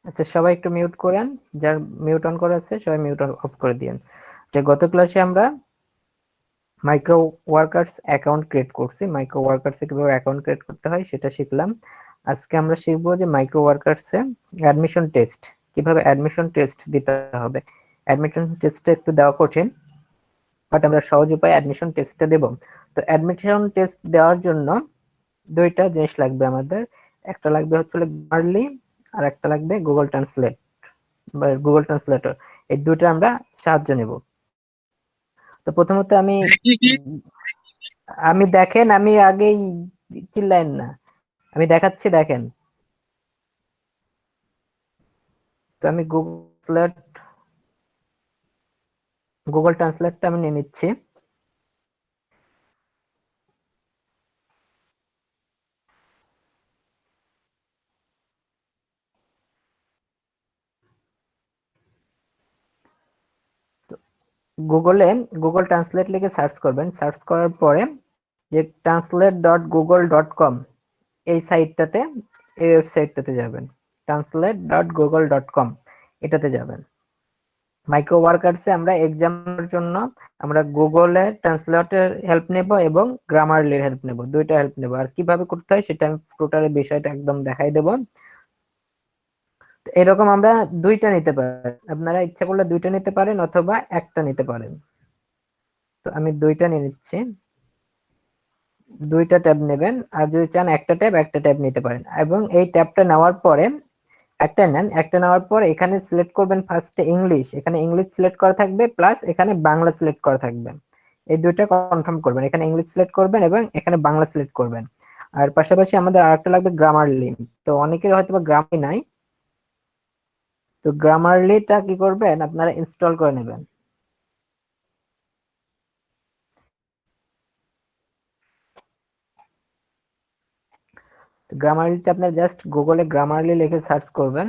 আচ্ছা, সবাই একটু মিউট করেন। যার মিউট অন করা আছে সবাই মিউট অফ করে দিয়েন। যে গত ক্লাসে আমরা মাইক্রো ওয়ার্কার্স অ্যাকাউন্ট ক্রিয়েট করছি, মাইক্রো ওয়ার্কার্সে কিভাবে অ্যাকাউন্ট ক্রিয়েট করতে হয় সেটা শিখলাম। আজকে আমরা শিখবো যে মাইক্রো ওয়ার্কার্সে অ্যাডমিশন টেস্ট, কিভাবে অ্যাডমিশন টেস্ট দিতে হবে। অ্যাডমিশন টেস্টটা একটু দেওয়া কঠিন, বাট আমরা সহজ উপায়ে অ্যাডমিশন টেস্টটা দেব। তো অ্যাডমিশন টেস্ট দেওয়ার জন্য দুইটা জিনিস লাগবে আমাদের। একটা লাগবে হচ্ছে গ্রামারলি, আর একটা লাগবে গুগল ট্রান্সলেট বা গুগল ট্রান্সলেটর। এই দুটো আমরা সাহায্য নেব। তো প্রথমত আমি কি কি আমি দেখেন, আমি আগেই চিল্লাইন না, আমি দেখাচ্ছি দেখেন। তো আমি গুগল ট্রান্সলেটটা আমি নিয়ে নিচ্ছি। গুগলে গুগল ট্রান্সলেট লিখে সার্চ করবেন। সার্চ করার পরে যে translate.google.com এই সাইটটাতে, এই ওয়েবসাইটটাতে যাবেন। translate.google.com এটাতে যাবেন। মাইক্রো ওয়ার্কার্সে আমরা এক্সামের জন্য আমরা গুগলে ট্রান্সলেটের হেল্প নেব এবং গ্রামারলির হেল্প নেব, দুইটা হেল্প নেব। আর কিভাবে করতে হয় সেটা আমি টোটাল বিষয়টা একদম দেখাই দেব। এরকম আমরা দুইটা নিতে পারি, আপনারা ইচ্ছা করলে দুইটা নিতে পারেন অথবা একটা নিতে পারেন। তো আমি দুইটা নিয়ে নিচ্ছি। দুইটা ট্যাব নেবেন, আর যদি চান একটা ট্যাব নিতে পারেন। এবং এই ট্যাবটা নেওয়ার পরে একটা নেন, একটা নেওয়ার পর এখানে সিলেক্ট করবেন ফার্স্টে ইংলিশ, এখানে ইংলিশ সিলেক্ট করা থাকবে, প্লাস এখানে বাংলা সিলেক্ট করা থাকবে। এই দুইটা কনফার্ম করবেন, এখানে ইংলিশ সিলেক্ট করবেন এবং এখানে বাংলা সিলেক্ট করবেন। আর পাশাপাশি আমাদের আরেকটা লাগবে গ্রামারলি। তো অনেকের হয়তো বা গ্রামই নাই, তো গ্রামারলিটা কি করবেন আপনারা ইনস্টল করে নেবেন। গ্রামারলিটা আপনার জাস্ট গুগলে গ্রামারলি লিখে সার্চ করবেন।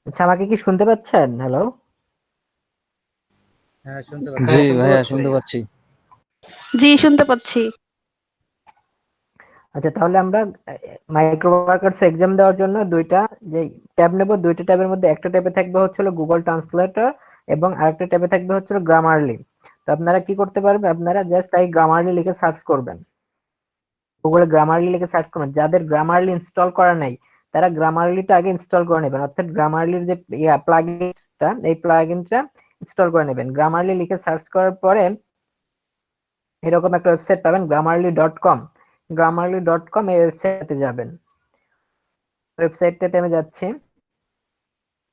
আচ্ছা, আমাকে কি শুনতে পাচ্ছেন? হ্যালো। হ্যাঁ, শুনতে জি পাচ্ছি। ভাইয়া শুনতে পাচ্ছি। জি শুনতে পাচ্ছি। আচ্ছা, তাহলে আমরা মাইক্রো ওয়ার্কার্স এক্সাম দেওয়ার জন্য দুইটা যে ট্যাব নেব, দুইটা ট্যাবের মধ্যে একটা ট্যাবে থাকবে হচ্ছিল গুগল ট্রান্সলেটর এবং আরেকটা ট্যাবে থাকবে হচ্ছিল গ্রামারলি। তো আপনারা কি করতে পারবেন, আপনারা জাস্ট এই গ্রামারলি লিখে সার্চ করবেন। গুগলে গ্রামারলি লিখে সার্চ করবেন। যাদের গ্রামারলি ইনস্টল করা নাই তারা গ্রামারলিটা আগে ইনস্টল করে নেবেন, অর্থাৎ গ্রামারলির যে প্লাগইনটা, এই প্লাগইনটা ইনস্টল করে নেবেন। গ্রামারলি লিখে সার্চ করার পরে এরকম একটা ওয়েবসাইট পাবেন, grammarly.com। grammarly.com এই ওয়েবসাইটে যাবেন। ওয়েবসাইটটাতে আমি যাচ্ছি।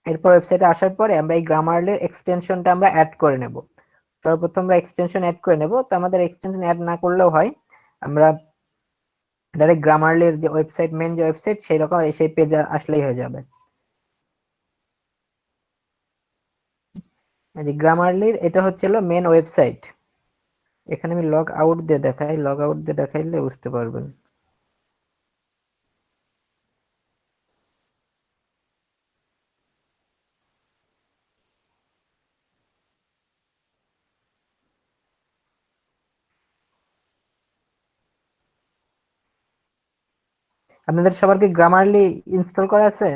এরপর ওয়েবসাইটে আসার পরে আমরা এই গ্রামারলির এক্সটেনশনটা আমরা অ্যাড করে নেব। সর্বপ্রথম আমরা এক্সটেনশন অ্যাড করে নেব। তো আমাদের এক্সটেনশন অ্যাড না করলেও হয়, আমরা ডাইরেক্ট গ্রামারলির যে ওয়েবসাইট, মেন যে ওয়েবসাইট সেই রকম সেই পেজে আসলেই হয়ে যাবে। এই যে গ্রামারলির এটা হচ্ছিল মেন ওয়েবসাইট। এখানে আমি লগ আউট দিয়ে দেখাই, লগ আউট দিয়ে দেখাইলে বুঝতে পারবেন। আপনাদের সবার কি গ্রামারলি ইনস্টল করা আছে?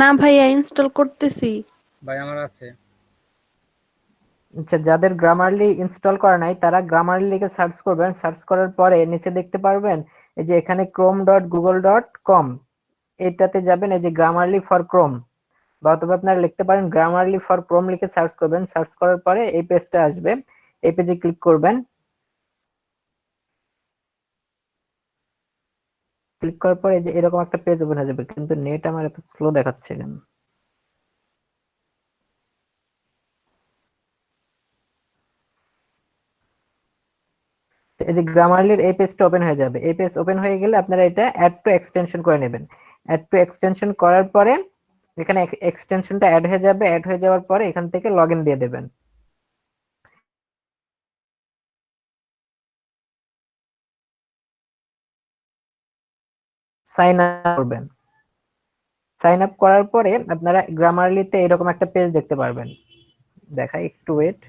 না ভাইয়া, ইনস্টল করতেছি। ভাই আমার আছে। আচ্ছা, যাদের গ্রামারলি ইনস্টল করা নাই তারা গ্রামারলি লিখে সার্চ করবেন। সার্চ করার পরে নিচে দেখতে পারবেন এই যে এখানে chrome.google.com এটাতে যাবেন। এই যে গ্রামারলি ফর ক্রোম, বা অথবা আপনারা লিখতে পারেন গ্রামারলি ফর ক্রোম লিখে সার্চ করবেন। সার্চ করার পরে এই পেজটা আসবে, এই পেজে ক্লিক করবেন। ক্লিক করার পরে এই যে এরকম একটা পেজ ওপেন হয়ে যাবে, কিন্তু নেট আমার এত স্লো দেখাচ্ছে কেন? এই যে গ্রামারলির এই পেজটা ওপেন হয়ে যাবে। এই পেজ ওপেন হয়ে গেলে আপনারা এটা অ্যাড টু এক্সটেনশন করে নেবেন। অ্যাড টু এক্সটেনশন করার পরে এখানে এক্সটেনশনটা অ্যাড হয়ে যাবে। অ্যাড হয়ে যাওয়ার পরে এখান থেকে লগইন দিয়ে দেবেন। সাইন আপ করবেন। সাইন আপ করার পরে আপনারা গ্রামারলিতে এরকম একটা পেজ দেখতে পারবেন। দেখাই, একটু ওয়েট।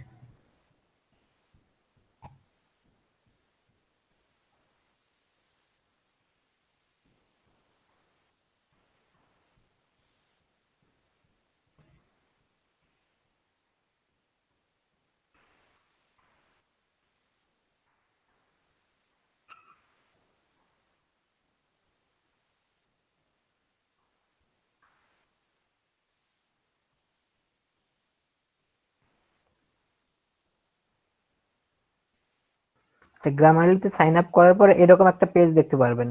গ্রামারলিতে সাইন আপ করার পরে এরকম একটা পেজ দেখতে পারবেন।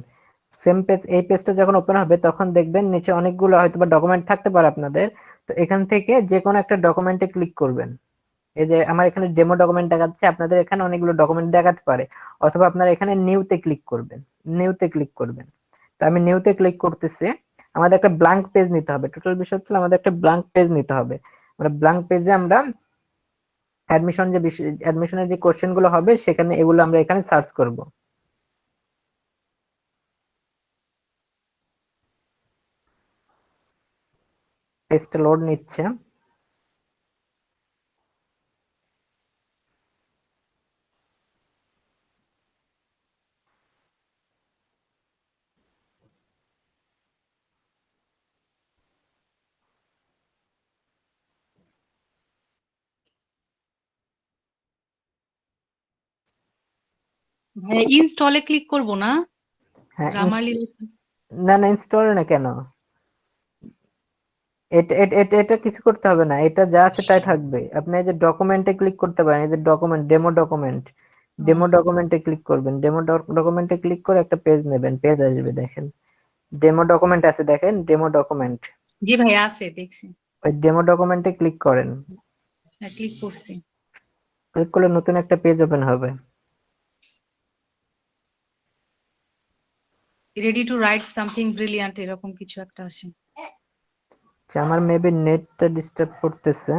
সেম পেজ, এই পেজটা যখন ওপেন হবে তখন দেখবেন নিচে অনেকগুলো হয়তোবা ডকুমেন্ট থাকতে পারে আপনাদের। তো এখান থেকে যে কোনো একটা ডকুমেন্টে ক্লিক করবেন। এই যে আমার এখানে ডেমো ডকুমেন্ট দেখাচ্ছে, আপনাদের এখানে অনেকগুলো ডকুমেন্ট দেখাতে পারে। অথবা আপনারা এখানে নিউতে ক্লিক করবেন। নিউতে ক্লিক করবেন। তো আমি নিউতে ক্লিক করতেছি। আমাদের একটা ব্ল্যাঙ্ক পেজ নিতে হবে। টোটাল বিষয় হচ্ছে আমাদের একটা ব্ল্যাঙ্ক পেজ নিতে হবে। আমরা ব্ল্যাঙ্ক পেজে আমরা অ্যাডমিশনের যে কোশ্চেন গুলো হবে সেখানে এগুলো আমরা এখানে সার্চ করব। পেজটা লোড নিচ্ছে। ভাই ইনস্টলে ক্লিক করব না? হ্যাঁ, গ্রামারলি না না, ইনস্টল না কেন? এটা কিছু করতে হবে না, এটা যা আছে তাই থাকবে। আপনি এই যে ডকুমেন্টে ক্লিক করতে পারেন, এই যে ডকুমেন্ট, ডেমো ডকুমেন্ট, ডেমো ডকুমেন্টে ক্লিক করবেন। ডেমো ডকুমেন্টে ক্লিক করে একটা পেজ নেবেন, পেজ আসবে দেখেন। ডেমো ডকুমেন্ট আছে দেখেন, ডেমো ডকুমেন্ট। জি ভাই আছে, দেখছি। ওই ডেমো ডকুমেন্টে ক্লিক করেন। হ্যাঁ, ক্লিক করছি। ক্লিক করলে নতুন একটা পেজ ওপেন হবে। Ready to right something brilliant এরকম কিছু একটা আসে। আমার মেবি নেটটা ডিস্টার্ব করতেছে।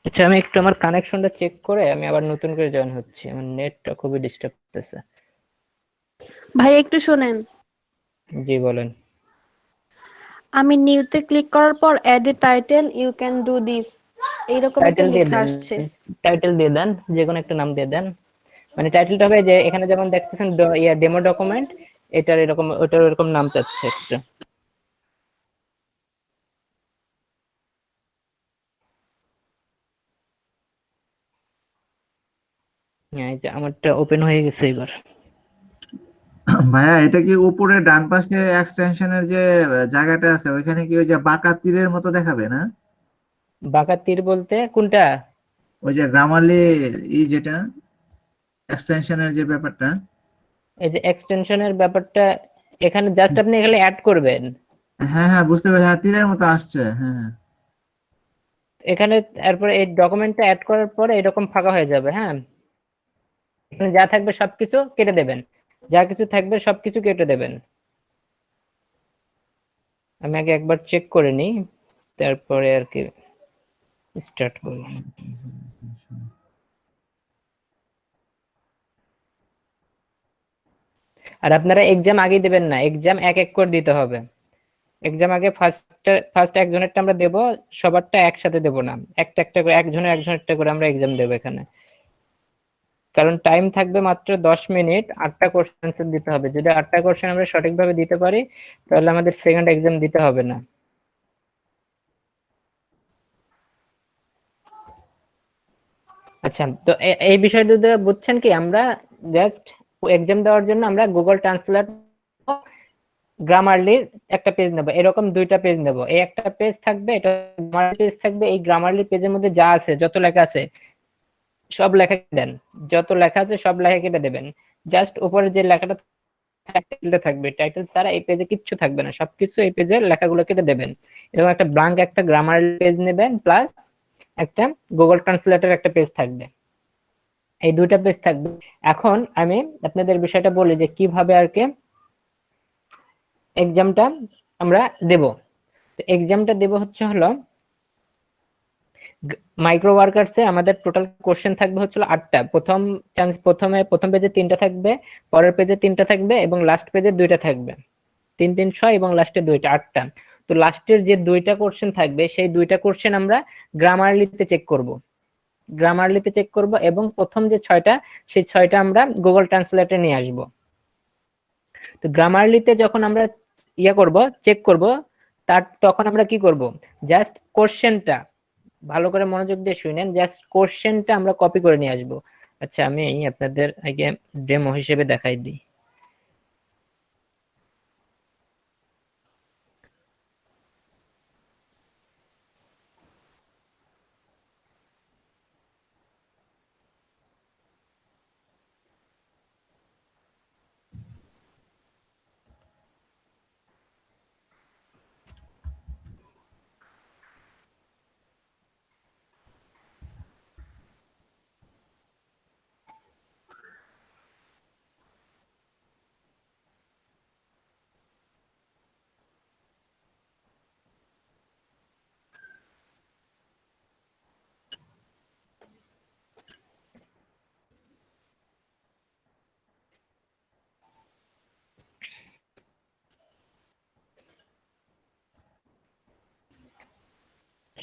আচ্ছা, আমি একটু আমার কানেকশনটা চেক করে আমি আবার নতুন করে জয়েন হচ্ছি। আমার নেটটা খুবই ডিস্টার্ব করতেছে। ভাই একটু শোনেন, জি বলেন। আমি নিউতে ক্লিক করার পর add a title you can do this এইরকম একটা টাইটেল দিয়ে লেখা দেন, আসছে। টাইটেল দিয়ে দেন, যে কোনো একটা নাম দিয়ে দেন। মানে টাইটেলটা হবে যে এখানে যেমন দেখতেছেন ডেমো ডকুমেন্ট, এটার এরকম, ওটার এরকম নাম চাচ্ছে একটা। হ্যাঁ, এই যে আমারটা ওপেন হয়ে গেছে এবার। ভাইয়া এটা কি উপরে ডান পাশে এক্সটেনশনের যে জায়গাটা আছে ওইখানে কি ওই যে বাঁকা তীরের মতো দেখাবে না? বাঁকা তীর বলতে কোনটা? ওই যে গ্রামারলি যেটা এক্সটেনশনের যে ব্যাপারটা। এই যে এক্সটেনশনের ব্যাপারটা, এখানে জাস্ট আপনি এখানে অ্যাড করবেন। হ্যাঁ হ্যাঁ, বুঝতে পেরেছি, হ্যাঁ তীরের মতো আসছে, হ্যাঁ হ্যাঁ। এখানে তারপরে এই ডকুমেন্টটা অ্যাড করার পরে এরকম ফাঁকা হয়ে যাবে। হ্যাঁ, এখানে যা থাকবে সবকিছু কেটে দেবেন, যা কিছু থাকবে সবকিছু কেটে দেবেন। আমি আগে একবার চেক করে নিই, তারপরে আর কি স্টার্ট করি। আর আপনারা এক্সাম আগে দিবেন না, এক্সাম এক এক করে দিতে হবে। এক্সাম আগে ফার্স্ট একজনেরটা আমরা দেব, সবারটা একসাথে দেব না, একটা একটা করে একজনেরটা করে আমরা এক্সাম দেব এখানে। কারণ টাইম থাকবে মাত্র 10 মিনিট, 8টা কোশ্চেন অ্যান্সার দিতে হবে। যদি 8টা কোশ্চেন আমরা সঠিকভাবে দিতে পারি তাহলে আমাদের সেকেন্ড এক্সাম দিতে হবে না। আচ্ছা, তো এই বিষয়টা বুঝছেন কি? আমরা জাস্ট এক্সাম দেওয়ার জন্য আমরা গুগল ট্রান্সলেট গ্রামারলির একটা পেজ নেব, এরকম 2টা পেজ নেব। এই একটা পেজ থাকবে, এটা গ্রামার পেজ থাকবে। এই গ্রামারলি পেজের মধ্যে যা আছে, যত লেখা আছে সব লেখা দেন, যত লেখা আছে সব লেখা কেটে দেবেন। জাস্ট উপরে যে লেখাটা টাইটেলটা থাকবে, টাইটেল ছাড়া এই পেজে কিচ্ছু থাকবে না, সবকিছু এই পেজের লেখাগুলো কেটে দেবেন। এরকম একটা ব্ল্যাঙ্ক একটা গ্রামার পেজ নেবেন, প্লাস একটা গুগল ট্রান্সলেটর একটা পেজ থাকবে, এই 2টা পেজ থাকবে। এখন আমি আপনাদের বিষয়টা বলি যে কিভাবে আর কি এক্সামটা আমরা দেব। তো এক্সামটা দেব হলো মাইক্রো ওয়ার্কার্সে আমাদের টোটাল কোশ্চেন থাকবে হচ্ছিল 8টা। প্রথম পেজে 3টা থাকবে, পরের পেজে 3টা থাকবে এবং লাস্ট পেজে 2টা থাকবে। 3 3 6 এবং লাস্টে 2টা, 8টা। তো লাস্টের যে 2টা কোশ্চেন থাকবে সেই 2টা কোশ্চেন আমরা গ্রামারলিতে চেক করব এবং প্রথম যে 6টা সেই 6টা আমরা গুগল ট্রান্সলেটে নিয়ে আসব। তো গ্রামারলিতে যখন আমরা চেক করব, তখন আমরা কি করব, জাস্ট কোশ্চেনটা ভালো করে মনোযোগ দিয়ে শুনেন, জাস্ট কোশ্চেনটা আমরা কপি করে নিয়ে আসবো। আচ্ছা, আমি আপনাদের আগে ডেমো হিসেবে দেখাই দিই।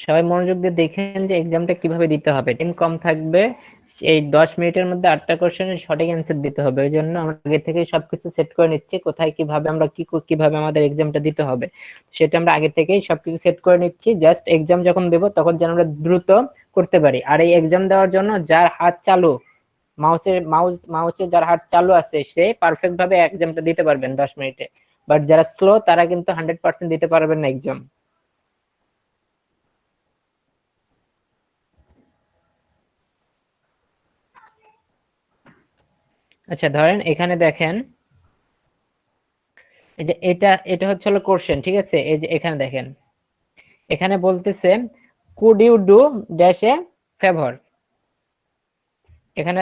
সবাই মনোযোগ দিয়ে দেখেন যে এক্সামটা কিভাবে দিতে হবে। টাইম কম থাকবে, এই 10 মিনিটের মধ্যে 8টা কোশ্চেনের সঠিক অ্যান্সার দিতে হবে। ওই জন্য আমরা আগে থেকে সবকিছু সেট করে নিচ্ছি, কোথায় কিভাবে আমরা কিভাবে আমাদের এক্সামটা দিতে হবে সেটা আমরা আগে থেকেই সবকিছু সেট করে নিচ্ছি। জাস্ট এক্সাম যখন দেব তখন যেন আমরা দ্রুত করতে পারি। আর এই এক্সাম দেওয়ার জন্য যার হাত চালু, মাউসে যার হাত চালু আছে সে পারফেক্ট ভাবে এক্সামটা দিতে পারবেন 10 মিনিটে। বাট যারা স্লো তারা কিন্তু 100% দিতে পারবেন না এক্সাম। আচ্ছা, ধরেন এখানে দেখেন, এই যে এটা হচ্ছে হলো কোশ্চেন, ঠিক আছে? এই যে এখানে দেখেন, এখানে বলতেছে could you do dash a favour. এখানে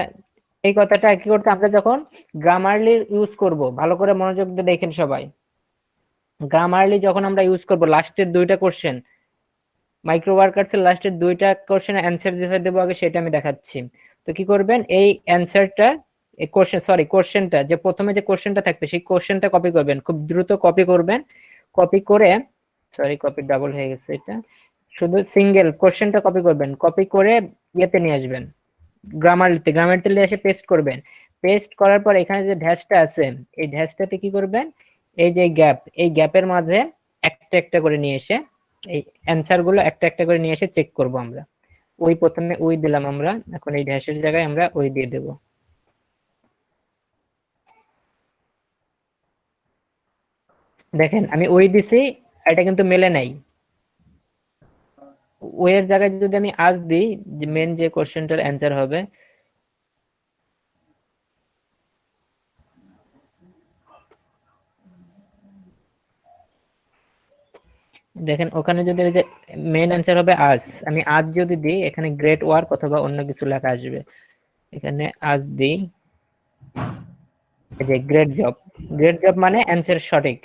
এই কথাটা কি করতে, আমরা যখন গ্রামারলি ইউজ করব, ভালো করে মনোযোগ দিয়ে দেখেন সবাই। গ্রামারলি যখন আমরা ইউজ করব, লাস্টের 2টা কোশ্চেন, মাইক্রো ওয়ার্কার্স এর লাস্টের 2টা কোশ্চেনের অ্যানসার যেভাবে দেবো আগে সেটা আমি দেখাচ্ছি। তো কি করবেন, এই অ্যানসারটা, এই কোশ্চেনটা যে প্রথমে যে কোশ্চেনটা থাকবে সেই কোশ্চেনটা কপি করবেন, খুব দ্রুত কপি করবেন। কপি করে, কপি ডাবল হয়ে গেছে, এটা শুধু সিঙ্গেল কোশ্চেনটা কপি করবেন। কপি করে ইয়েতে নিয়ে আসবেন, গ্রামারলিতে নিয়ে এসে পেস্ট করবেন। পেস্ট করার পর এখানে যে ড্যাশটা আছে, এই ড্যাশটাতে কি করবেন, এই যে এই গ্যাপের মাঝে একটা একটা করে নিয়ে এসে এই অ্যানসার গুলো একটা একটা করে নিয়ে এসে চেক করব আমরা। প্রথমে দিলাম আমরা, এখন এই ড্যাশের জায়গায় আমরা দিয়ে দেব। দেখেন আমি দিছি, এটা কিন্তু মেলে নাই। এর জায়গায় যদি আমি আজ দিই, যে মেন যে কোশ্চেনটার অ্যান্সার হবে, দেখেন ওখানে যদি যে মেন অ্যান্সার হবে আজ, আমি আজ যদি দিই এখানে গ্রেট ওয়ার্ক অথবা অন্য কিছু লেখা আসবে। এখানে আজ দিই, এই যে গ্রেট জব মানে অ্যান্সার সঠিক।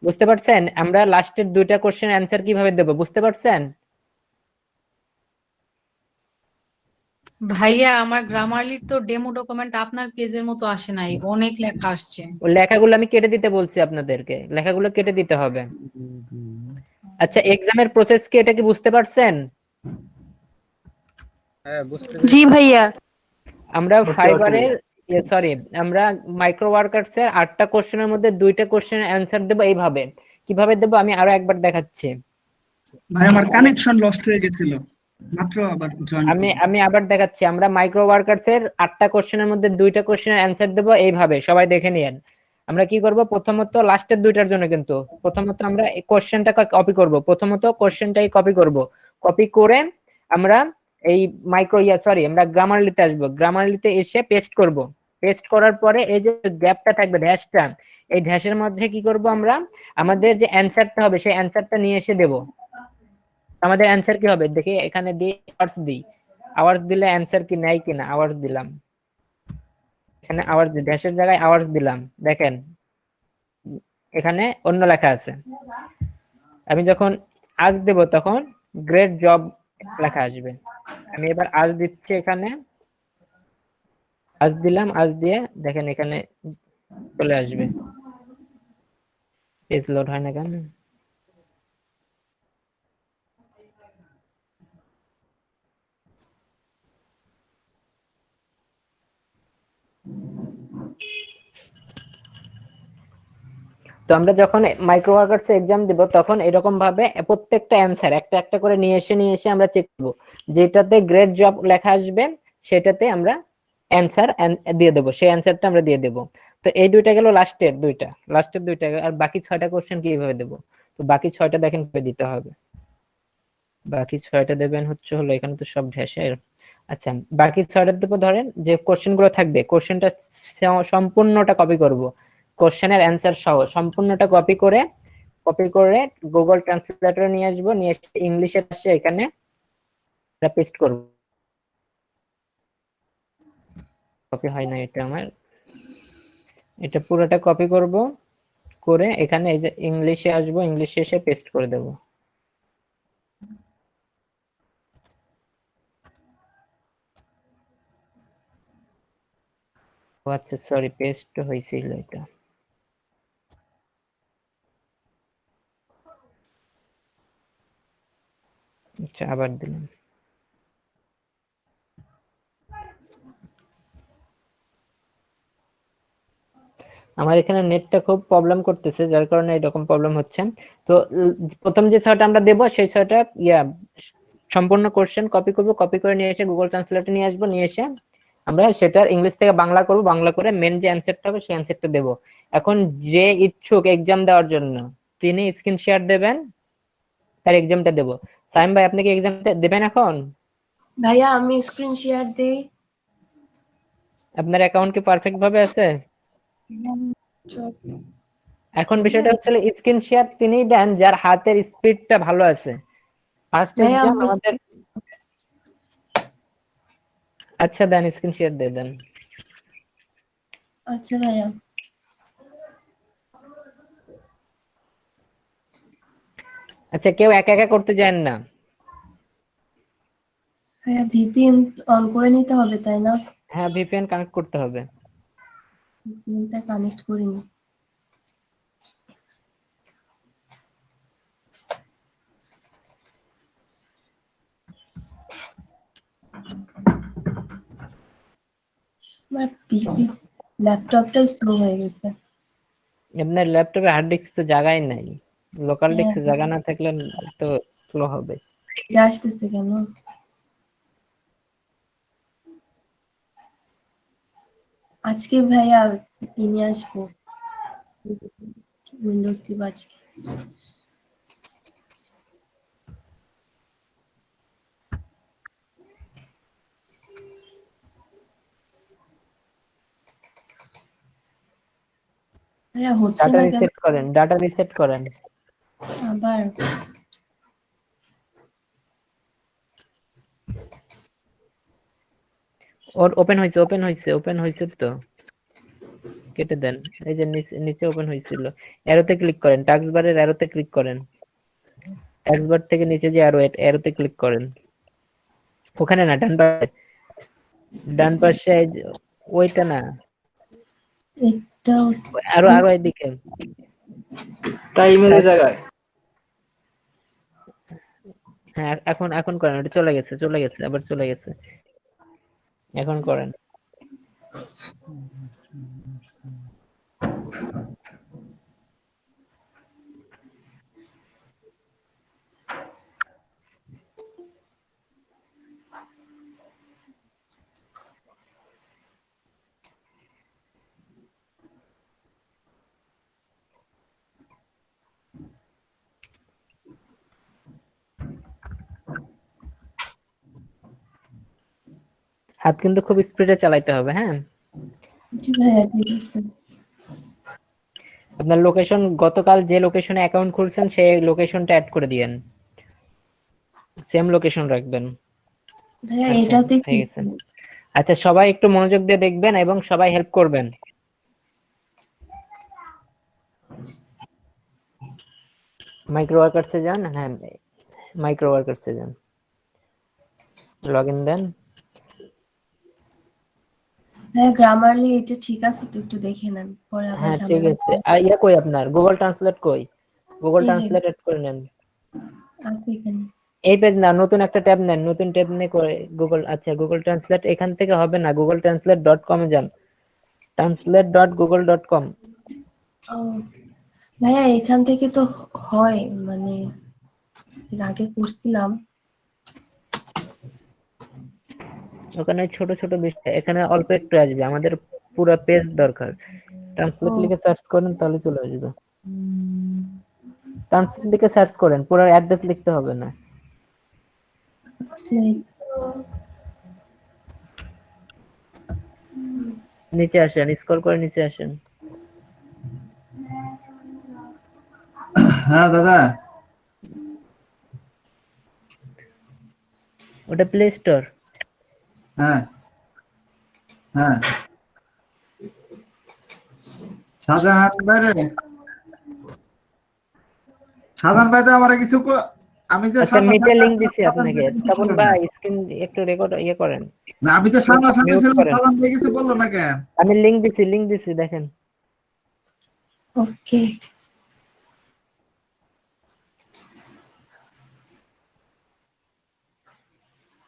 বুঝতে পারছেন আমরা লাস্টের দুইটা কোশ্চেন অ্যান্সার কিভাবে দেব বুঝতে পারছেন? ভাইয়া আমার গ্রামারলির তো ডেমো ডকুমেন্ট আপনার পেজের মতো আসে নাই, অনেক লেখা আসছে। ওই লেখাগুলো আমি কেটে দিতে বলছি আপনাদেরকে, লেখাগুলো কেটে দিতে হবে। আচ্ছা এক্সামের প্রসেস কি, এটা কি বুঝতে পারছেন? জি ভাইয়া। আমরা ফাইবারের সরি আমরা মাইক্রো ওয়ার্কার্স এর 8টা কোশ্চেনের মধ্যে 2টা কোশ্চেনের অ্যান্সার দেব এইভাবে। কিভাবে দেব আমি আরো একবার দেখাচ্ছি। ভাই আমার কানেকশন লস্ট হয়ে গেছিল, মাত্র আবার জয়েন আমি করলাম। আমি আবার দেখাচ্ছি। আমরা মাইক্রো ওয়ার্কার্স এর 8টা কোশ্চেনের মধ্যে 2টা কোশ্চেনের অ্যান্সার দেব এইভাবে, সবাই দেখে নিয়েন। আমরা কি করব, প্রথমত লাস্টের দুইটার জন্য কিন্তু প্রথমত আমরা এই কোশ্চেনটা কপি করব, প্রথমত কোশ্চেনটাই কপি করব। কপি করে আমরা এই আমরা গ্রামারলিতে আসবো, গ্রামারলিতে এসে পেস্ট করব। পেস্ট করার পরে এই যে গ্যাপটা থাকবে ড্যাশটা, এই ড্যাশের মধ্যে কি করব আমরা আমাদের যে অ্যান্সারটা হবে সেই অ্যান্সারটা নিয়ে এসে দেব। আমাদের অ্যান্সার কি হবে দেখি, এখানে দিই আওয়ার্স দিই, আওয়ার্স দিলে অ্যান্সার কি নেয় কিনা, আওয়ার্স দিলাম, এখানে আওয়ার্স ড্যাশের জায়গায় আওয়ার্স দিলাম, দেখেন এখানে অন্য লেখা আছে। আমি যখন আজ দেব তখন গ্রেট জব লেখা আসবে। আমি এবার আজ দিচ্ছি, এখানে আজ দিলাম, আজ দিয়ে দেখেন এখানে চলে আসবে। পেজ লোড হয় না কেন? তো আমরা যখন মাইক্রো ওয়ার্কার্স এক্সাম দিব তখন এরকম ভাবে প্রত্যেকটা অ্যান্সার একটা একটা করে নিয়ে এসে আমরা চেক করব, যেটাতে গ্রেট জব লেখা আসবে সেটাতে আমরা অ্যান্সার দিয়ে দেবো, সেই অ্যান্সারটা আমরা দিয়ে দেবো। তো এই দুইটা গেল লাস্টের দুইটা, আর বাকি 6টা কোশ্চেন কিভাবে দেবো? তো বাকি 6টা দেখেন দিতে হবে। বাকি 6টা দেবেন হলো এখানে তো সব ঢেসের। আচ্ছা বাকি 6টা দেবো, ধরেন যে কোশ্চেন গুলো থাকবে কোশ্চেনটা সম্পূর্ণটা কপি করব, কোশ্চেনের অ্যান্সার সহ সম্পূর্ণটা কপি করে গুগল ট্রান্সলেটরে নিয়ে আসবো, নিয়ে এসে ইংলিশে আসে এখানে পেস্ট করব। কপি হয় না এটা আমার, এটা পুরোটা কপি করব, করে এখানে এই যে ইংলিশে আসবো, ইংলিশে এসে পেস্ট করে দেব। ও আচ্ছা সরি, পেস্ট হয়েছিল এটা। আচ্ছা আবার দিলাম। আমার এখানে নেটটা খুব প্রবলেম করতেছে, যার কারণে এরকম প্রবলেম হচ্ছে। তো প্রথম যে 6টা আমরা দেবো সেই 6টা সম্পূর্ণ কোশ্চেন কপি করব, কপি করে নিয়ে এসে গুগল ট্রান্সলেটে নিয়ে আসবো, নিয়ে এসে আমরা সেটা ইংলিশ থেকে বাংলা করব, বাংলা করে মেন যে অ্যান্সারটা হবে সেই অ্যান্সারটা দেবো। এখন যে ইচ্ছুক এক্সাম দেওয়ার জন্য তিনি স্ক্রিন শেয়ার দেবেন, তার এক্সামটা দেবো। সাইম ভাই আপনি কি এক্সাম দেবেন এখন? ভাইয়া আমি স্ক্রিন শেয়ার দেই। আপনার অ্যাকাউন্ট কি পারফেক্ট ভাবে আছে? এখন বিষয়টা হচ্ছে স্ক্রিন শেয়ার তিনি দেন যার হাতের স্পিডটা ভালো আছে। ফার্স্ট ভাইয়া এক্সাম আমি আমাদের, আচ্ছা দেন স্ক্রিন শেয়ার দিয়ে দেন। আচ্ছা ভাইয়া। আচ্ছা কেউ একা একা করতে যান না। ভাইয়া ভিপিএন অন করে নিতে হবে তাই না? হ্যাঁ ভিপিএন কানেক্ট করতে হবে। ভিপিএনটা কানেক্ট করিনি। আমার পিসি ল্যাপটপটা স্লো হয়ে গেছে। আপনার ল্যাপটপে হার্ড ডিস্ক তো জায়গাই নাই, লোকাল হ্যাঁ। ডিস্কে জায়গা না থাকলে তো স্লো হবে। এটা আসতেছে কেন? আজকে ভাইয়া নিয়ে আসবো, উইন্ডোজ দিব আজকে। ভাইয়া হচ্ছে ডাটা না কেন? রিসেট করেন, ডাটা রিসেট করেন। আবার ওর ওপেন হয়েছে তো। কেটে দেন। এই যে নিচে নিচে ওপেন হয়েছিল, অ্যারোতে ক্লিক করেন, টাস্ক বারের অ্যারোতে ক্লিক করেন, টাস্ক বার থেকে নিচে যে অ্যারোতে ক্লিক করেন, ওখানে না, ডান পাশে এই যে ওইটা না, এটা আরো আরো এদিকে টাইমের জায়গায় হ্যাঁ, এখন এখন করেন, ওটা চলে গেছে আবার চলে গেছে, এখন করেন। হাত কিন্তু খুব স্পিডে চালাইতে হবে, হ্যাঁ। জি ভাইয়া ঠিক আছে। আপনার লোকেশন, গতকাল যে লোকেশনে অ্যাকাউন্ট খুলছেন সেই লোকেশনটা অ্যাড করে দিয়েন, সেম লোকেশন রাখবেন। ভাইয়া আচ্ছা, এটাতে হয়ে গেছে। আচ্ছা, সবাই একটু মনোযোগ দিয়ে দেখবেন এবং সবাই হেল্প করবেন। মাইক্রো ওয়ার্কার্সে যান, হ্যাঁ মাইক্রো ওয়ার্কার্সে যান, লগ ইন দেন। ভাইয়া গ্রামারলি এটা ঠিক আছে তো, একটু দেখে নেন, পরে আবার হ্যাঁ ঠিক ঝামেলা আছে। আর ইয়া কই আপনার গুগল ট্রান্সলেট কই? গুগল এই যে। ট্রান্সলেট অ্যাড করে নেন। আছে এখানে। এই পেজ না, নতুন একটা ট্যাব নেন, নতুন ট্যাব নিয়ে করে গুগল, আচ্ছা গুগল ট্রান্সলেট এখান থেকে হবে না, গুগল ট্রান্সলেট.com এ যান, translate.google.com। ও ভাইয়া এখান থেকে তো হয়, মানে এর আগে করছিলাম। ওখানে ছোট ছোট বিষয়, এখানে অল্প একটু আসবে, আমাদের পুরো পেজ দরকার। ট্রান্সলেট ও। লিখে সার্চ করেন তাহলে চলে আসবে। ট্রান্সলেট লিখে সার্চ করেন, পুরো অ্যাড্রেস লিখতে হবে না। নিচে আসেন, স্ক্রল করে নিচে আসেন। হ্যাঁ দাদা, ওটা প্লে স্টোর। হ্যাঁ হ্যাঁ শাহজাহান ভাই রে, শাহজাহান ভাই তো আমার কিছু আমি যে আচ্ছা মিটে লিংক দিছি আপনাকে, তখন ভাই স্ক্রিন একটু রেকর্ড ইয়ে করেন, না, আমি তো সামনে মিউট ছিলাম, করেন। শাহজাহান ভাই কিছু বললো না কেন? আমি লিংক দিছি দেখেন। ওকে।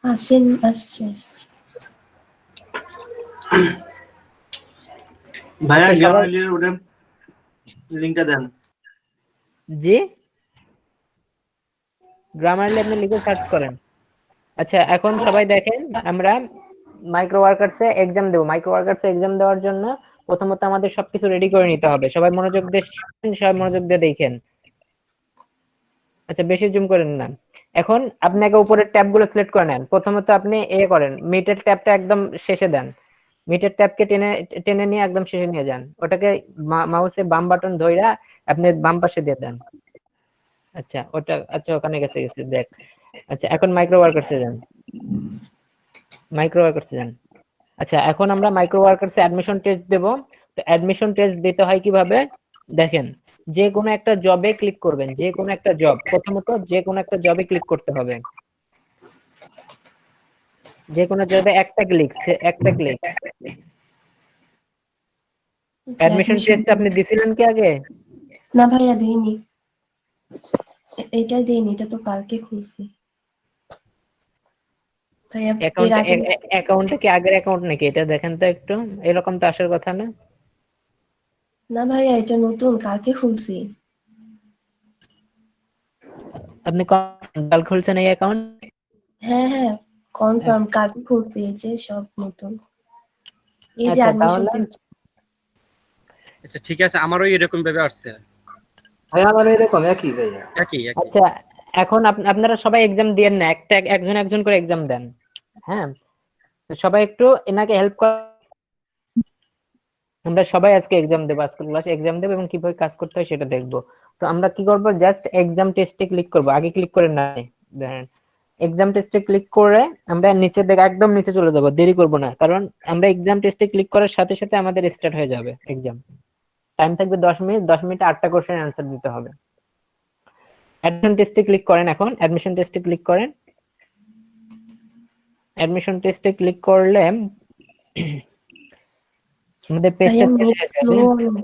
আসেন, আসছে। ভাইয়া আচ্ছা, সবাই- গ্রামারলির ওটা লিংকটা দেন। জি, গ্রামারলি আপনি লিখে সার্চ করেন। আচ্ছা এখন সবাই দেখেন, আমরা মাইক্রো ওয়ার্কার্সে এক্সাম দেব। মাইক্রো ওয়ার্কার্সে এক্সাম দেওয়ার জন্য প্রথমত আমাদের সবকিছু রেডি করে নিতে হবে। সবাই মনোযোগ দিয়ে শুনেন, সবাই মনোযোগ দিয়ে দেখেন। আচ্ছা বেশি জুম করেন না। এখন আপনাকে উপরের ট্যাবগুলো সিলেক্ট করে নেন। প্রথমত আপনি করেন, মিটের ট্যাবটা একদম শেষে দেন। মিটের ট্যাবকে টেনে টেনে নিয়ে একদম শেষে নিয়ে যান। ওটাকে মাউসে বাম বাটন ধইরা আপনি বাম পাশে দিয়ে দেন। আচ্ছা ওটা, আচ্ছা ওখানে গেছে দেখ। আচ্ছা এখন মাইক্রো ওয়ার্কার্সে যান, আচ্ছা এখন আমরা মাইক্রো ওয়ার্কার্সে অ্যাডমিশন টেস্ট দেব। তো অ্যাডমিশন টেস্ট দিতে হয় কিভাবে দেখেন, যে কোনো একটা জবে ক্লিক করবেন, যে কোনো একটা জব, প্রথমত যে কোনো একটা জবে ক্লিক করতে হবে, যে কোনো জবে একটা ক্লিক। অ্যাডমিশন টেস্ট আপনি দিছিলেন কি আগে? না ভাইয়া দেইনি, এটাই দেইনি, এটা তো কালকে খুলছি ভাইয়া। এর আগে অ্যাকাউন্টটা কি আগের অ্যাকাউন্ট নাকি এটা দেখেন তো একটু, এরকম তো আসার কথা না। না ভাইয়া এটা নতুন, কালকে খুলছি। আপনি কাল খুলছেন এই অ্যাকাউন্ট? হ্যাঁ হ্যাঁ কনফার্ম, কালকে খুলছি, এই যে সব নতুন, এই যে আচ্ছা অ্যাডমিশন। তাহলে আচ্ছা ঠিক আছে, আমারও এরকম ভাবে আসছে। ভাই আমার এরকম একই ভাইয়া। একই আচ্ছা এখন আপনারা সবাই এক্সাম দিয়েন না, একজন করে এক্সাম দেন। হ্যাঁ তো সবাই একটু এনাকে হেল্প কর। আমরা সবাই আজকে এক্সাম দেবো, আজকে ক্লাসে এক্সাম দেবো এবং কিভাবে কাজ করতে হয় সেটা দেখবো। তো আমরা কি করবো, জাস্ট এক্সাম টেস্টে ক্লিক করবো, আগে ক্লিক করে না। দেখেন এক্সাম টেস্টে ক্লিক করে আমরা নিচে দেখে একদম নিচে চলে যাব, দেরি করব না, কারণ আমরা এক্সাম টেস্টে ক্লিক করার সাথে সাথে আমাদের স্টার্ট হয়ে যাবে এক্সাম। টাইম থাকবে 10 মিনিট, 10 মিনিটে 8টা কোশ্চেন অ্যান্সার দিতে হবে। অ্যাডমিশন টেস্টে ক্লিক করেন, এখন অ্যাডমিশন টেস্টে ক্লিক করেন। অ্যাডমিশন টেস্টে ক্লিক করলে আমাদের পেজটা ভাইয়া চেঞ্জ নেট হয়ে স্লো যাবে।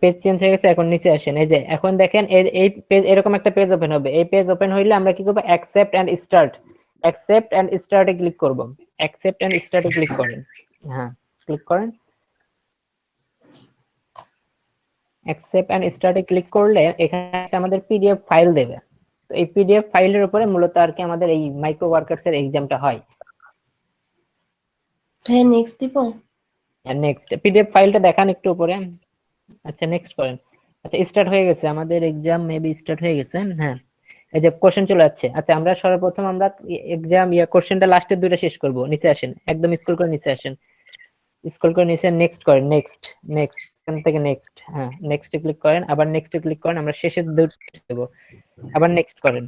পেজ চেঞ্জ হয়ে গেছে, এখন নিচে আসেন। এই যে এখন দেখেন এই পেজ, এরকম একটা পেজ ওপেন হবে। এই পেজ ওপেন হইলে আমরা কি করব, accept and start, accept and স্টার্টে ক্লিক করব। অ্যাকসেপ্ট এন্ড স্টার্টে ক্লিক করেন, হ্যাঁ ক্লিক করেন। অ্যাকসেপ্ট এন্ড স্টার্টে ক্লিক করলে এখানে একটা আমাদের পিডিএফ ফাইল দেবে। তো এই পিডিএফ ফাইলের উপরে মূলত আর কি আমাদের এই মাইক্রো ওয়ার্কার্স এর এক্সামটা হয়। হ্যাঁ নেক্সট দিব। আর নেক্সট পিডিএফ ফাইলটা দেখান একটু উপরে। আচ্ছা নেক্সট করেন। আচ্ছা স্টার্ট হয়ে গেছে আমাদের এক্সাম, মেবি স্টার্ট হয়ে গেছে। হ্যাঁ এই যে কোশ্চেন চলে যাচ্ছে। আচ্ছা আমরা সর্বপ্রথম আমরা এক্সাম কোশ্চেনটা লাস্টের দুইটা শেষ করব। নিচে আসেন, একদম স্ক্রল করে নিচে আসেন, স্ক্রল করে নিচে নেক্সট করেন, নেক্সট নেক্সট এখান থেকে নেক্সট, হ্যাঁ নেক্সটে ক্লিক করেন, আবার নেক্সটে ক্লিক করেন, আমরা শেষের দুটো দেব, আবার নেক্সট করেন।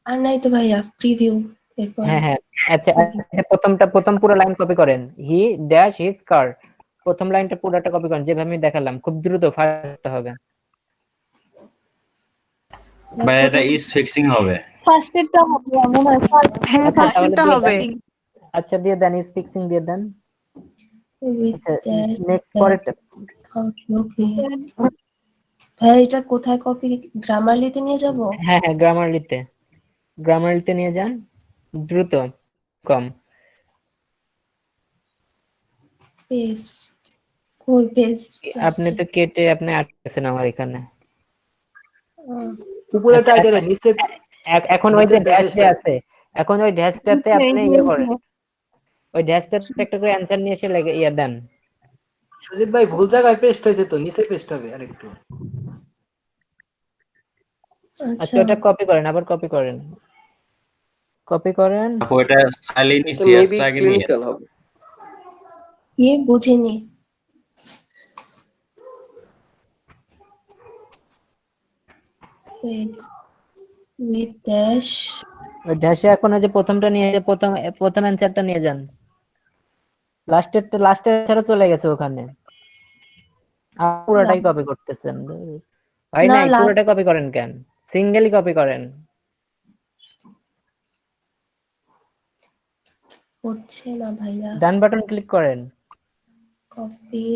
আর নাই তো ভাইয়া প্রিভিউ এরপর। হ্যাঁ হ্যাঁ আচ্ছা প্রথম পুরো লাইন কপি করেন, হি ড্যাশ হিজ কার, প্রথম লাইনটা পুরোটা কপি করেন যেভাবে আমি দেখালাম, খুব দ্রুত ফাস্ট হবে। ভাই এটা ইজ ফিক্সিং হবে। ফার্স্টেরটা হবে মনে হয়। হ্যাঁ আচ্ছা, তাহলে ফার্স্টেরটা দিয়ে হবে। দেন। আচ্ছা দিয়ে দেন, ইজ ফিক্সিং দিয়ে দেন। With আচ্ছা that, নেক্সট পরেরটা। okay. ভাইয়া এটা কোথায় কপি, গ্রামারলিতে নিয়ে যাব? হ্যাঁ হ্যাঁ গ্রামারলিতে নিয়ে যান, দ্রুত, কম। পেস্ট, কই পেস্ট? আপনি তো কেটে আপনি আটকেছেন আমার এখানে। উপরে আচ্ছা, টাইটেলে নিচে এখন ওই যে ড্যাশে আছে, এখন ওই ড্যাশটাতে আপনি ইয়ে করেন, ওই ড্যাশটাতে একটা করে অ্যানসার নিয়ে এসে লাগে ইয়ে দেন। সুজিত ভাই ভুল জায়গায় পেস্ট হয়েছে, তো নিচে পেস্ট হবে আরেকটু। আচ্ছা ওটা কপি করেন, আবার কপি করেন, কপি করেন। আপু এটা সাইলেন্ট সিএসটা আগে নিয়ে বুঝিনি। With dash, ওই ড্যাশে এখন ওই যে প্রথমটা নিয়ে প্রথম অ্যানসারটা নিয়ে যান। লাস্টের অ্যানসারও চলে গেছে ওখানে, আর পুরোটাই কপি করতেছেন ভাই। না, না পুরোটা কপি করেন কেন, সিঙ্গেলি কপি করেন। হচ্ছে না ভাইয়া। ডান বাটন ক্লিক করেন। কপি,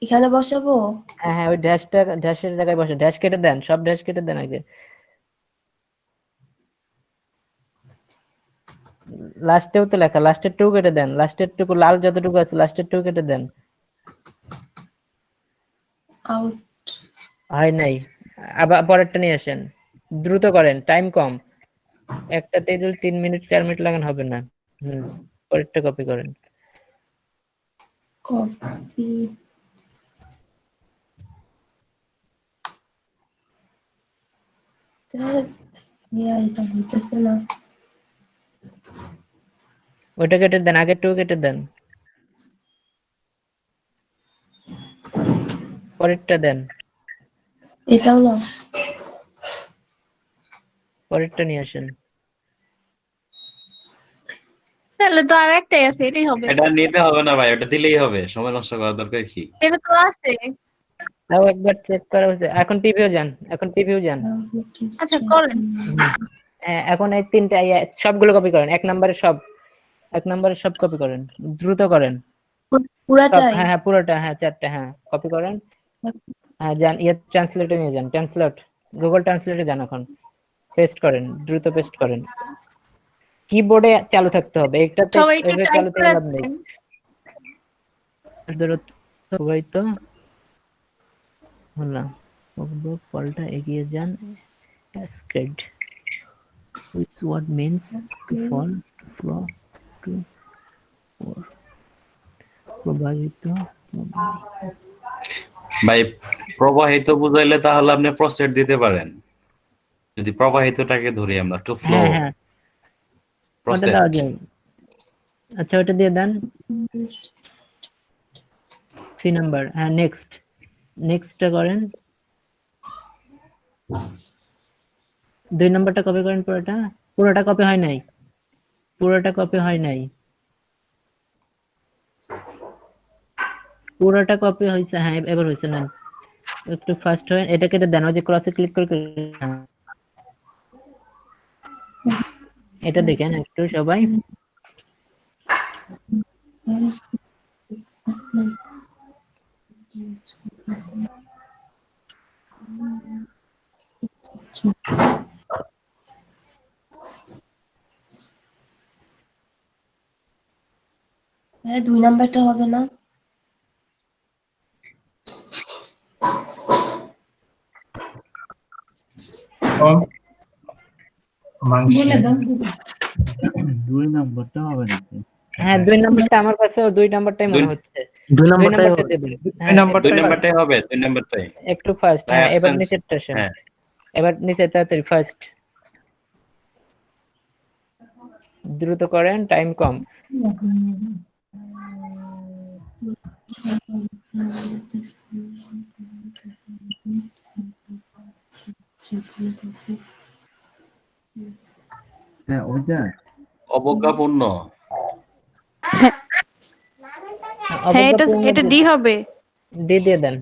এখানে বসাবো? হ্যাঁ হ্যাঁ ওই ড্যাশের জায়গায় বসে ড্যাশ কেটে দেন, সব ড্যাশ কেটে দেন আগে। লাস্টেও তো লেখা, লাস্টের টু কেটে দেন, লাস্টের টুকু লাল যতটুকু আছে লাস্টের টু কেটে দেন। আউট, হয় নাই, আবার পরেরটা নিয়ে আসেন, দ্রুত করেন, টাইম কম, একটাতে যদি 3 মিনিট 4 মিনিট লাগান হবে না। পরেরটা কপি করেন। কপি, এটা হইতেছে না। ওইটা কেটে দেন, আগে টু কেটে দেন, পরেরটা দেন, এটাও না। পরেরটা নিয়ে আসেন। তাহলে তো আর একটাই আছে, এটাই হবে। এটা নিতে হবে না ভাই, ওটা দিলেই হবে, সময় নষ্ট করার দরকার কি? এটা তো আছে। তাও একবার চেক করা হয়েছে। এখন প্রিভিউ যান, এখন প্রিভিউ যান। আচ্ছা করেন। এখন এই তিনটা সবগুলো কপি করেন, এক নম্বরে সব কপি করেন, দ্রুত করেন। পুরাটাই? হ্যাঁ হ্যাঁ পুরোটা, হ্যাঁ চারটা, হ্যাঁ কপি করেন। হ্যাঁ যান, ট্রান্সলেটে নিয়ে যান, ট্রান্সলেট, গুগল ট্রান্সলেটে যান, এখন পেস্ট করেন, দ্রুত পেস্ট করেন। কিবোর্ডে চালু থাকতে হবে, একটাতে সবাই একটু এভাবে টাইপ চালু করে করে লাভ নেই। সবাই তো হলো, ফলটা এগিয়ে যান। Cascade, which word means to fall, flow, to or প্রবাহিত। ভাই প্রবাহিত বুঝাইলে তাহলে আপনি প্রসেট দিতে পারেন, যদি প্রবাহিতটাকে ধরি আমরা, টু ফ্লো হ্যাঁ হ্যাঁ ওটা প্রসেট। দাও যায়। আচ্ছা ওটা দিয়ে দেন, 3 নাম্বার। হ্যাঁ নেক্সটটা করেন। 2 নম্বরটা কপি করেন পুরোটা। পুরোটা কপি হয় নাই, পুরোটা কপি হয় নাই, পুরোটা কপি হয়েছে। হ্যাঁ এবার হয়েছে না, একটু ফাস্ট হয়। এটা কেটে দেন, ওই যে ক্রসে ক্লিক করে এটা দেখেন একটু সবাই। ভাইয়া 2 নাম্বারটা হবে না? বলে দাও। 2 নম্বরটা হবে নাকি? হ্যাঁ 2 নম্বরটা আমার কাছে 2 নম্বরটাই মনে হচ্ছে। 2 2 নাম্বারটাই নম্বরটা হবে। দেবেন। 2 হ্যাঁ, 2 নম্বরটাই নাম্বারটাই হবে, 2 নাম্বারটাই। একটু ফাস্ট। By হ্যাঁ এবার absence, নিচেরটা আসেন, হ্যাঁ। এবার নিচে তাড়াতাড়ি ফাস্ট, দ্রুত করেন, টাইম কম। হ্যাঁ ওইটা অবজ্ঞাপূর্ণ। হ্যাঁ এটা ডি হবে। দিয়ে দেন।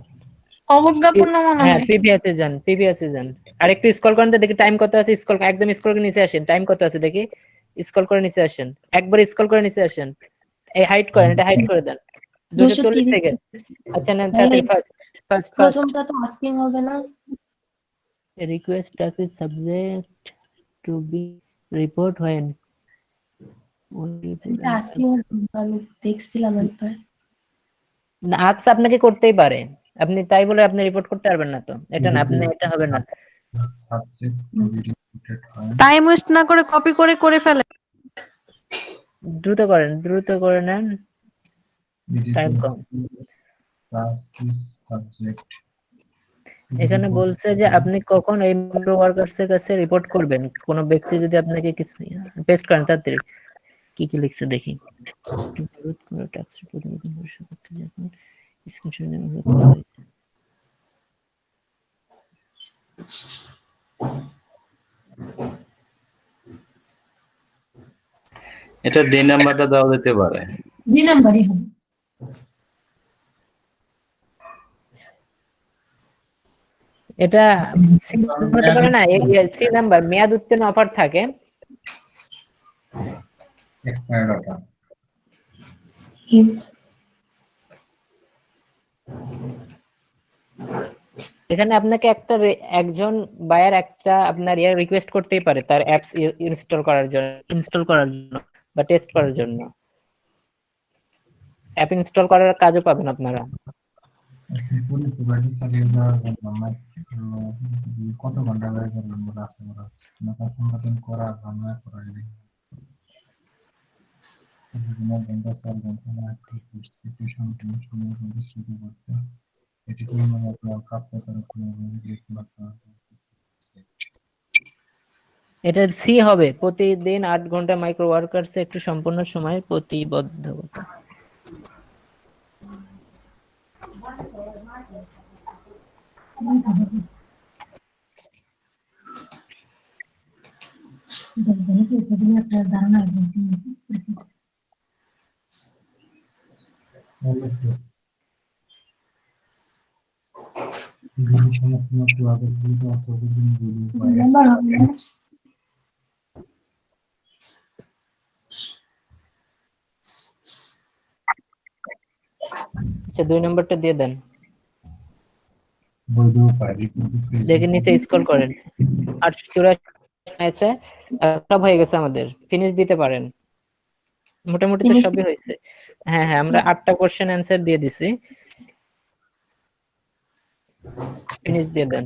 অবজ্ঞাপূর্ণ মনে হ্যাঁ হয়। প্রিভিয়াসে যান, প্রিভিয়াসে যান। আর একটু স্ক্রল করেন তো দেখি টাইম কত আছে। স্ক্রল একদম স্ক্রল করে নিচে আসেন, টাইম কত আছে দেখি। স্ক্রল করে নিচে আসেন, একবার স্ক্রল করে নিচে আসেন। এই হাইড করেন, এটা হাইড করে দেন। 240 সেকেন্ড। আচ্ছা না তাড়াতাড়ি ফাস্ট ফাস্ট। প্রথমটা তো আস্কিং হবে না? Request traffic subject to be report when. এটা আস্কিং আমি দেখছিলাম একবার। না আচ্ছা আপনাকে করতেই পারে, আপনি তাই বলে আপনি রিপোর্ট করতে পারবেন না তো, এটা না, আপনি এটা হবে না। টাইম ওয়েস্ট না করে কপি করে ফেলে। দ্রুত করেন, দ্রুত করে নেন, টাইম কম। এখানে বলছে যে আপনি কখন এই মাইক্রো ওয়ার্কার্স এর কাছে রিপোর্ট করবেন। কোন ব্যক্তি যদি আপনাকে কিছু পেস্ট করেন, তাড়াতাড়ি কি কি লিখছে দেখি। এটা ডে নাম্বারটা দেওয়া যেতে পারে। 2 নাম্বারই হবে। এটা হতে পারে না, সি নাম্বার মেয়াদ উত্তীর্ণ অফার থাকে। এখানে আপনাকে একজন বায়ার একটা আপনার রিকোয়েস্ট করতেই পারে তার অ্যাপস ইনস্টল করার জন্য বা টেস্ট করার জন্য। অ্যাপ ইনস্টল করার কাজও পাবেন আপনারা। কত ঘন্টা করা এটা সি হবে, প্রতিদিন 8 ঘন্টা মাইক্রো ওয়ার্কার্স একটু সম্পূর্ণ সময় প্রতিবদ্ধকতা। নাম্বার হবে না? আচ্ছা 2 নম্বরটা দিয়ে দেন। দেখে নিচে স্ক্রল করেন, 884 আছে, সব হয়ে গেছে আমাদের। ফিনিশ দিতে পারেন, মোটামুটি তো সবই হয়েছে। হ্যাঁ হ্যাঁ আমরা 8টা কোশ্চেন অ্যানসার দিয়ে দিছি, ফিনিশ দিয়ে দেন।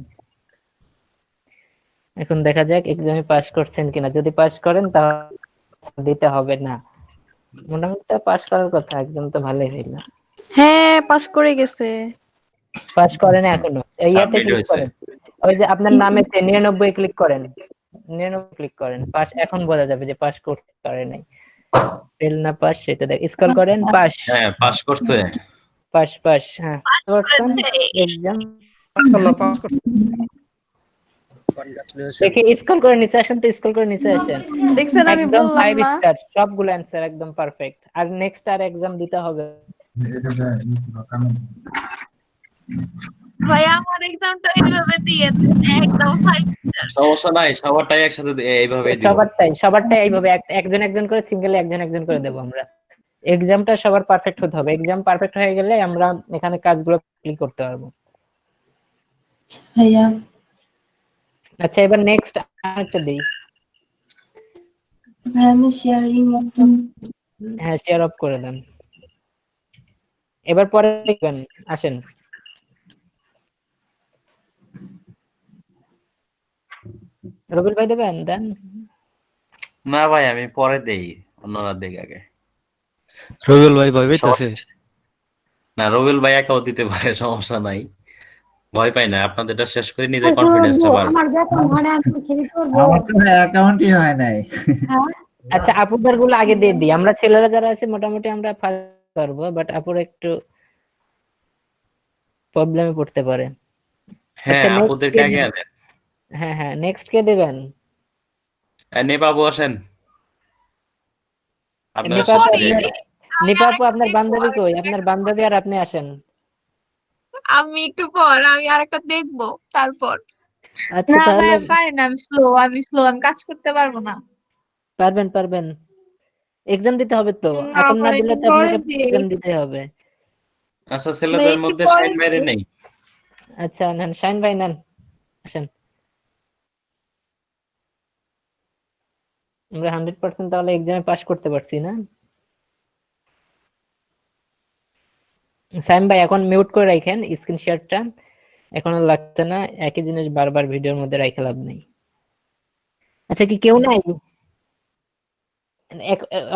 এখন দেখা যাক এক্সামে পাস করছেন কিনা। যদি পাস করেন তাহলে দিতে হবে না, মোটামুটি তো পাস করার কথা, একদম তো ভালোই হইলো। হ্যাঁ পাস করে গেছে। পাস করেন এখনো, এইয়াতে Submit ক্লিক হয়েছে। করেন, ওই যে আপনার নামে 99 ক্লিক করেন, 99 ক্লিক করেন, পাস এখন বোঝা যাবে যে পাস করতে পারে নাই। ফেল না পাস সেটা দেখ, স্ক্রল করেন, পাস হ্যাঁ পাস করতে। Pass pass. হ্যাঁ করছেন এক্সাম। মাশাআল্লাহ পাস করছে। কনগ্রাচুলেশন। দেখি স্ক্রল করে নিচে আসেন তো, স্ক্রল করে নিচে আসেন। দেখছেন আমি একদম বললাম 5 না। স্টার, সবগুলো অ্যানসার একদম পারফেক্ট। আর নেক্সট আর এক্সাম দিতে হবে। ভাইয়া আমার এক্সামটা এইভাবে দিয়ে একদম 5 স্টার। সমস্যা নাই, সবারটাই একসাথে এইভাবেই দিব। সবারটাই এইভাবে একজন একজন করে, সিঙ্গেল একজন একজন করে দেব আমরা। এক্সামটা সবার পারফেক্ট হতে হবে। এক্সাম পারফেক্ট হয়ে গেলে আমরা এখানে কাজগুলো ক্লিক করতে পারবো। ভাইয়া আচ্ছা, এবার নেক্সট আরেকটা দেই। ভাই আমি শেয়ারিং একদম হ্যাঁ, শেয়ার অফ করে দেন। এবার পরে দেখবেন, আসেন। রবিল ভাই দেবেন, দেন। না ভাই, আমি পরে দেই, অন্যরা দেখ আগে। রবিউল ভাই ভয় পাইতেছে। না, রবিল ভাই একাও দিতে পারে, সমস্যা নাই, ভয় পাই না। আপনাদেরটা শেষ করে নিজের কনফিডেন্সটা বাড়বে। আমার তো অ্যাকাউন্টই হয় নাই। আচ্ছা, আপুদের গুলো আগে দিয়ে দিই। আমরা ছেলেরা যারা আছে মোটামুটি আমরা পারবো, বাট আপুর একটু প্রবলেমে পড়তে পারে। হ্যাঁ, আচ্ছা, next আপুদেরকে কে আগে দিবেন? আনেন। হ্যাঁ হ্যাঁ, নেক্সট কে দিবেন? নেপাবু আসেন। আপনারা নিপা শেষ আপু, করে নিপা আপু আপনার বান্ধবী কই? আপনার বান্ধবী আর আপনি আসেন। আমি একটু পর আমি আরেকটা দেখবো তারপর। আচ্ছা, না তাহলে ভাইয়া পারি না, আমি স্লো, আমি কাজ করতে পারবো না। পারবেন পারবেন। এক্সাম দিতে হবে তো, না এখন না ভাই, দিলে তো একটু পরে আপনাকে দিই। এক্সাম দিতে হবে। আচ্ছা, ছেলেদের একটু মধ্যে পরে শাইন বাইরে দিই। নেই। আচ্ছা, নেন শাইন ভাই, নেন, আসেন। আমরা 100% তাহলে এক্সামে পাস করতে পারছি না? সাইম ভাই এখন মিউট করে রাখেন স্ক্রিন শেয়ারটা, এখন আর লাগছে না। একই জিনিস বারবার ভিডিওর মধ্যে রাখা লাভ নেই। আচ্ছা, কি কেউ নাই?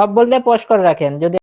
অফ বললে পজ করে রাখেন যদি